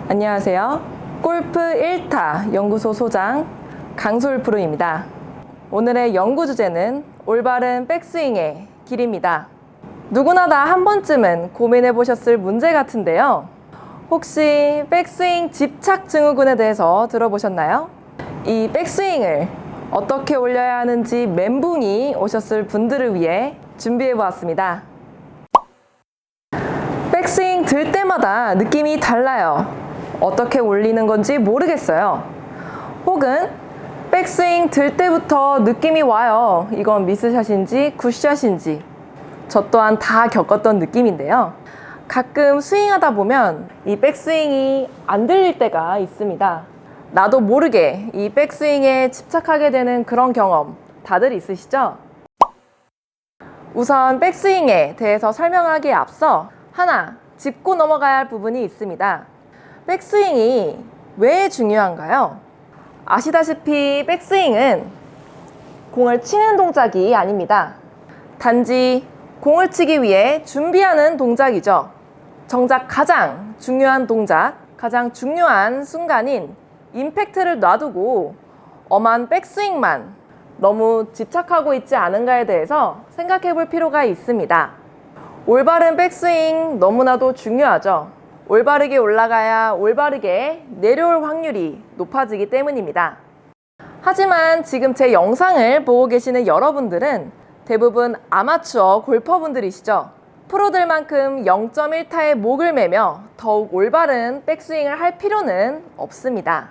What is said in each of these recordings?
안녕하세요. 골프 1타 연구소 소장 강솔 프로입니다. 오늘의 연구 주제는 올바른 백스윙의 길입니다. 누구나 다 한 번쯤은 고민해 보셨을 문제 같은데요. 혹시 백스윙 집착 증후군에 대해서 들어보셨나요? 이 백스윙을 어떻게 올려야 하는지 멘붕이 오셨을 분들을 위해 준비해 보았습니다. 백스윙 들 때마다 느낌이 달라요. 어떻게 올리는 건지 모르겠어요. 혹은 백스윙 들 때부터 느낌이 와요. 이건 미스샷인지 굿샷인지. 저 또한 다 겪었던 느낌인데요. 가끔 스윙하다 보면 이 백스윙이 안 들릴 때가 있습니다. 나도 모르게 이 백스윙에 집착하게 되는 그런 경험 다들 있으시죠? 우선 백스윙에 대해서 설명하기에 앞서 하나 짚고 넘어가야 할 부분이 있습니다. 백스윙이 왜 중요한가요? 아시다시피 백스윙은 공을 치는 동작이 아닙니다. 단지 공을 치기 위해 준비하는 동작이죠. 정작 가장 중요한 동작, 가장 중요한 순간인 임팩트를 놔두고 엄한 백스윙만 너무 집착하고 있지 않은가에 대해서 생각해 볼 필요가 있습니다. 올바른 백스윙 너무나도 중요하죠. 올바르게 올라가야 올바르게 내려올 확률이 높아지기 때문입니다. 하지만 지금 제 영상을 보고 계시는 여러분들은 대부분 아마추어 골퍼분들이시죠. 프로들만큼 0.1타의 목을 매며 더욱 올바른 백스윙을 할 필요는 없습니다.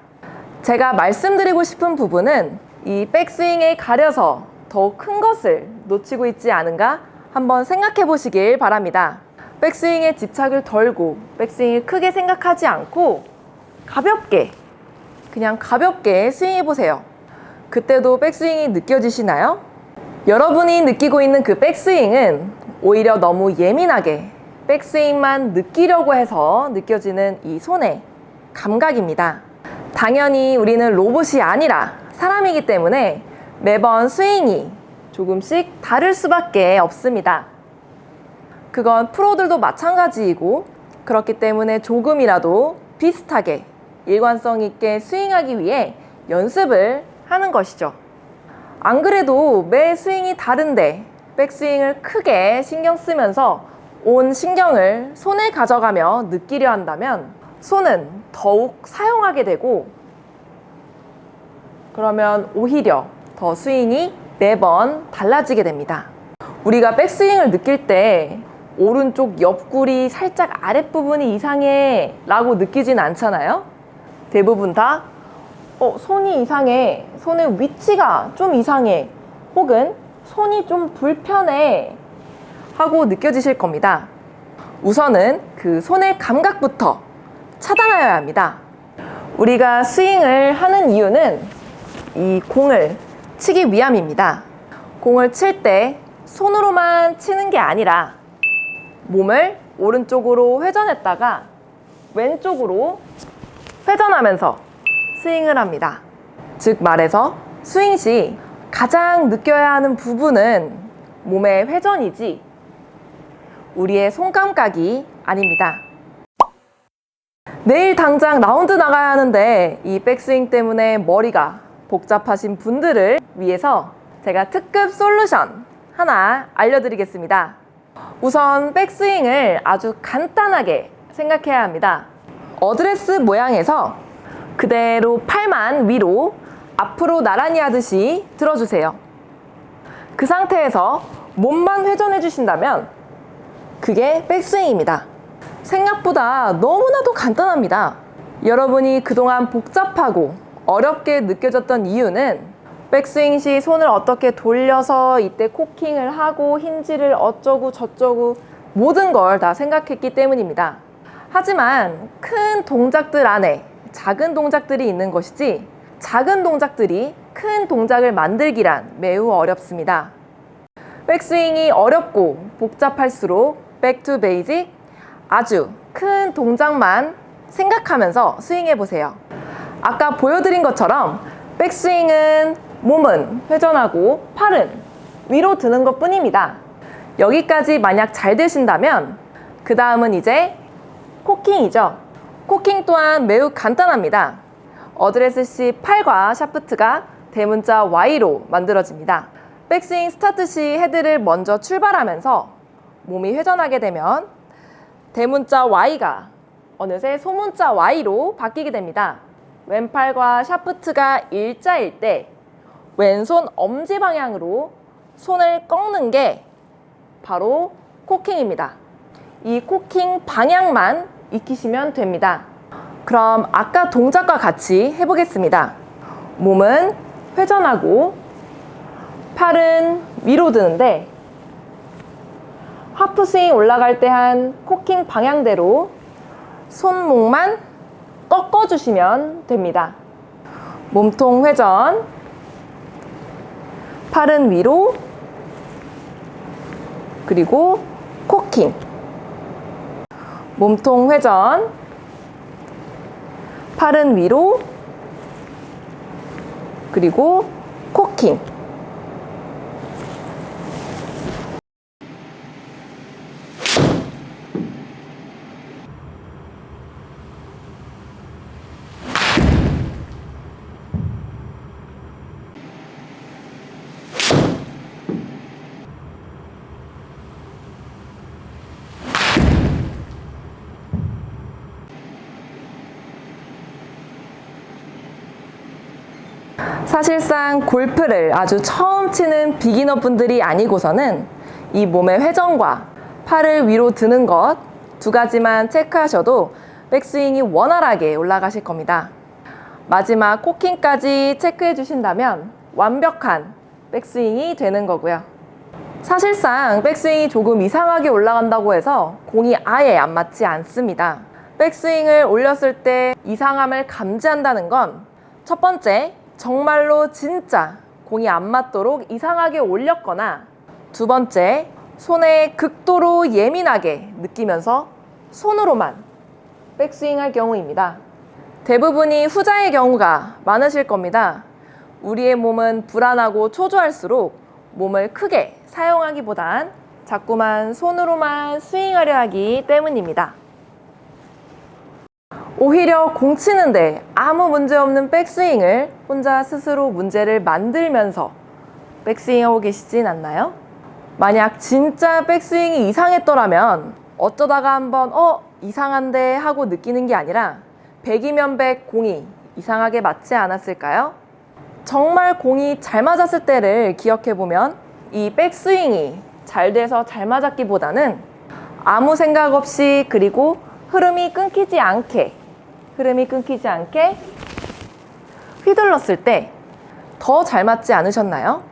제가 말씀드리고 싶은 부분은 이 백스윙에 가려서 더욱 큰 것을 놓치고 있지 않은가 한번 생각해 보시길 바랍니다. 백스윙에 집착을 덜고 백스윙을 크게 생각하지 않고 그냥 가볍게 스윙해 보세요. 그때도 백스윙이 느껴지시나요? 여러분이 느끼고 있는 그 백스윙은 오히려 너무 예민하게 백스윙만 느끼려고 해서 느껴지는 이 손의 감각입니다. 당연히 우리는 로봇이 아니라 사람이기 때문에 매번 스윙이 조금씩 다를 수밖에 없습니다. 그건 프로들도 마찬가지이고 그렇기 때문에 조금이라도 비슷하게 일관성 있게 스윙하기 위해 연습을 하는 것이죠. 안 그래도 매 스윙이 다른데 백스윙을 크게 신경 쓰면서 온 신경을 손에 가져가며 느끼려 한다면 손은 더욱 사용하게 되고 그러면 오히려 더 스윙이 매번 달라지게 됩니다. 우리가 백스윙을 느낄 때 오른쪽 옆구리 살짝 아랫부분이 이상해 라고 느끼진 않잖아요. 대부분 다 손이 이상해, 손의 위치가 좀 이상해, 혹은 손이 좀 불편해 하고 느껴지실 겁니다. 우선은 그 손의 감각부터 차단하여야 합니다. 우리가 스윙을 하는 이유는 이 공을 치기 위함입니다. 공을 칠 때 손으로만 치는 게 아니라 몸을 오른쪽으로 회전했다가 왼쪽으로 회전하면서 스윙을 합니다. 즉 말해서 스윙 시 가장 느껴야 하는 부분은 몸의 회전이지 우리의 손감각이 아닙니다. 내일 당장 라운드 나가야 하는데 이 백스윙 때문에 머리가 복잡하신 분들을 위해서 제가 특급 솔루션 하나 알려드리겠습니다. 우선 백스윙을 아주 간단하게 생각해야 합니다. 어드레스 모양에서 그대로 팔만 위로 앞으로 나란히 하듯이 들어주세요. 그 상태에서 몸만 회전해 주신다면 그게 백스윙입니다. 생각보다 너무나도 간단합니다. 여러분이 그동안 복잡하고 어렵게 느껴졌던 이유는 백스윙 시 손을 어떻게 돌려서 이때 코킹을 하고 힌지를 어쩌고 저쩌고 모든 걸 다 생각했기 때문입니다. 하지만 큰 동작들 안에 작은 동작들이 있는 것이지 작은 동작들이 큰 동작을 만들기란 매우 어렵습니다. 백스윙이 어렵고 복잡할수록 back to basic 아주 큰 동작만 생각하면서 스윙해 보세요. 아까 보여드린 것처럼 백스윙은 몸은 회전하고 팔은 위로 드는 것 뿐입니다. 여기까지 만약 잘 되신다면 그 다음은 이제 코킹이죠. 코킹 또한 매우 간단합니다. 어드레스 시 팔과 샤프트가 대문자 Y로 만들어집니다. 백스윙 스타트 시 헤드를 먼저 출발하면서 몸이 회전하게 되면 대문자 Y가 어느새 소문자 Y로 바뀌게 됩니다. 왼팔과 샤프트가 일자일 때 왼손 엄지 방향으로 손을 꺾는 게 바로 코킹입니다. 이 코킹 방향만 익히시면 됩니다. 그럼 아까 동작과 같이 해보겠습니다. 몸은 회전하고 팔은 위로 드는데 하프스윙 올라갈 때 한 코킹 방향대로 손목만 꺾어주시면 됩니다. 몸통 회전, 팔은 위로, 그리고 코킹. 몸통 회전, 팔은 위로, 그리고 코킹. 사실상 골프를 아주 처음 치는 비기너 분들이 아니고서는 이 몸의 회전과 팔을 위로 드는 것 두 가지만 체크하셔도 백스윙이 원활하게 올라가실 겁니다. 마지막 코킹까지 체크해 주신다면 완벽한 백스윙이 되는 거고요. 사실상 백스윙이 조금 이상하게 올라간다고 해서 공이 아예 안 맞지 않습니다. 백스윙을 올렸을 때 이상함을 감지한다는 건 첫 번째, 정말로 진짜 공이 안 맞도록 이상하게 올렸거나 두 번째, 손에 극도로 예민하게 느끼면서 손으로만 백스윙할 경우입니다. 대부분이 후자의 경우가 많으실 겁니다. 우리의 몸은 불안하고 초조할수록 몸을 크게 사용하기보단 자꾸만 손으로만 스윙하려 하기 때문입니다. 오히려 공 치는데 아무 문제 없는 백스윙을 혼자 스스로 문제를 만들면서 백스윙하고 계시진 않나요? 만약 진짜 백스윙이 이상했더라면 어쩌다가 한번 이상한데 하고 느끼는 게 아니라 100이면 100 공이 이상하게 맞지 않았을까요? 정말 공이 잘 맞았을 때를 기억해보면 이 백스윙이 잘 돼서 잘 맞았기보다는 아무 생각 없이 그리고 흐름이 끊기지 않게 휘둘렀을 때 더 잘 맞지 않으셨나요?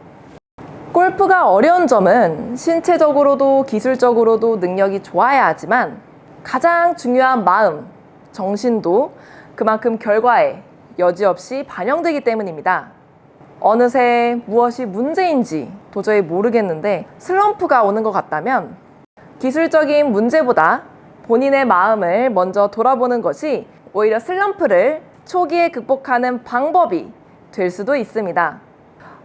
골프가 어려운 점은 신체적으로도 기술적으로도 능력이 좋아야 하지만 가장 중요한 마음, 정신도 그만큼 결과에 여지없이 반영되기 때문입니다. 어느새 무엇이 문제인지 도저히 모르겠는데 슬럼프가 오는 것 같다면 기술적인 문제보다 본인의 마음을 먼저 돌아보는 것이 오히려 슬럼프를 초기에 극복하는 방법이 될 수도 있습니다.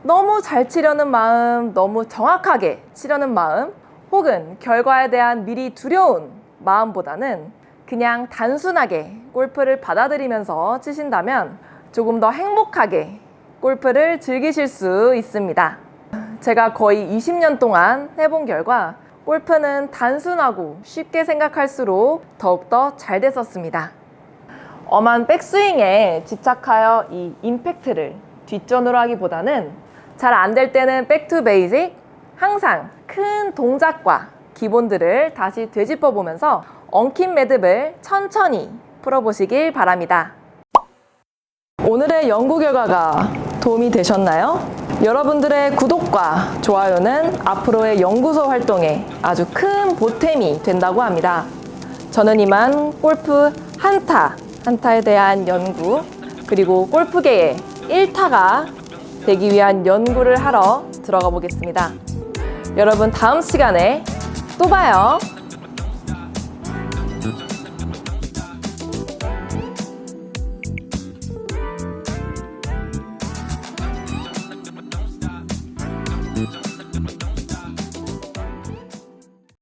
너무 잘 치려는 마음, 너무 정확하게 치려는 마음, 혹은 결과에 대한 미리 두려운 마음보다는 그냥 단순하게 골프를 받아들이면서 치신다면 조금 더 행복하게 골프를 즐기실 수 있습니다. 제가 거의 20년 동안 해본 결과 골프는 단순하고 쉽게 생각할수록 더욱더 잘 됐었습니다. 엄한 백스윙에 집착하여 이 임팩트를 뒷전으로 하기보다는 잘 안 될 때는 백투 베이직, 항상 큰 동작과 기본들을 다시 되짚어 보면서 엉킨 매듭을 천천히 풀어보시길 바랍니다. 오늘의 연구 결과가 도움이 되셨나요? 여러분들의 구독과 좋아요는 앞으로의 연구소 활동에 아주 큰 보탬이 된다고 합니다. 저는 이만 골프 한타에 대한 연구, 그리고 골프계의 1타가 되기 위한 연구를 하러 들어가 보겠습니다. 여러분 다음 시간에 또 봐요.